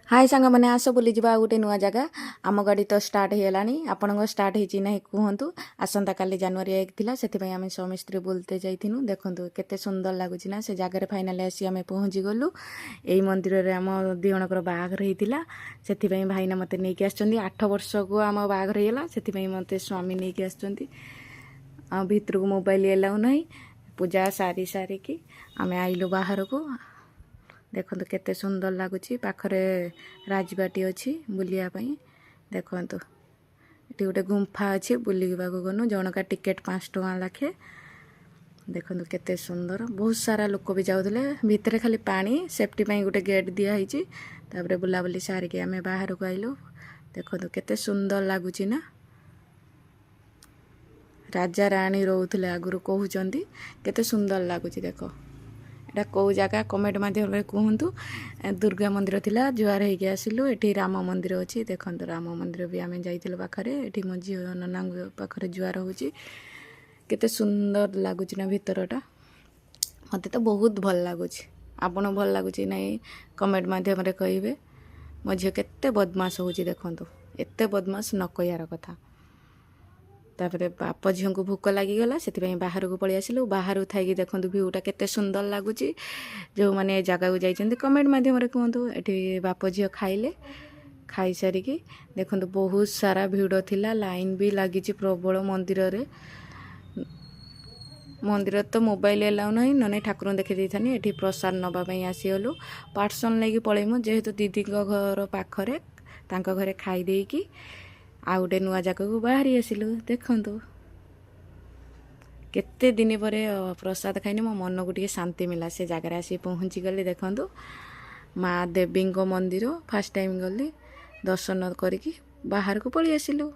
हाय सांग मैंने आस बुली जा गोटे नुआ जगह आम गाड़ी तो स्टार्ट होगा आपण स्टार्ट होती ना कहतु आसंता काली जनवरी 1 थिला से आम स्वामी स्त्री बुलते जाइनु देखूँ केते सुंदर लगुच ना से जगह फाइनाल आसी आम पहुँची गलु यही मंदिर में आम दिजणकर बाहाघर होता से भाईना मत नहीं आसुँच 8 वर्ष को आम बाहाघर होगा से मत स्वामी नहीं आसुँच भितर को मोबाइल एलाउ ना पूजा सारी सारिकी आम आइलु बाहर को देखो केते सुंदर लगुच पाखरे राजबाटी अच्छी बुलियापाई देखु ये गोटे गुंफा अच्छी बुलिक गनु जनका टिकेट 5 टଙ୍କା लाखे देखो केते सुंदर बहुत सारा लोक भी जाऊले भितर खाली पानी सेफ्टी पाई गोटे गेट दिखाई तापर बुलाबुली सारिके आम बाहर को आइलु देखो केते सुंदर लगुच ना राजा राणी रोले आगुरी कहते केते सुंदर लगुच देख एटा कौ जगह कमेंट मध्यम कहतु दुर्गा मंदिर थिला जुआर होगी आसिलु एठी राम मंदिर अच्छी देखो राम मंदिर भी आम जाइलु पाखे एठी मो झी नना पाखे जुआर होची केते सुंदर लगुच ना भितरटा मते तो बहुत भल लगुच आपन भल लगुच नहीं कमेंट मध्यम कहे मो झी केते बदमाश होची देखंतु एते बदमाश न कहयार कथा तापर बाप झील को भोक लगिगला से बाहर को पलि आसिलु बाहर थी देखो भ्यूटा केते सुंदर लगुच जो मैंने जगह को जाइछन्ति कमेंट मध्यम कहतु ये बाप झील खाइले खाई सारिकी देखो बहुत सारा भिड़ थिला लाइन भी लगी प्रबल मंदिर रे मंदिर तो मोबाइल एलाउ ना ना ठाकुर देखी देथानी ये प्रसाद नवापाई आसीगलु पार्सल लेकिन पलैमु जेहेतु दीदी घर पाखरे तांको घरे खाई देकी आ गोटे नुआ जगह को बाहरी आसिलु देखंतु केते दिन पर प्रसाद खाइनी मो मन को टिके शांति मिला से जगह आसी पहुँची गली देखंतु माँ देवी मंदिर फर्स्ट टाइम गली दर्शन करके बाहर को पलि आसिलु।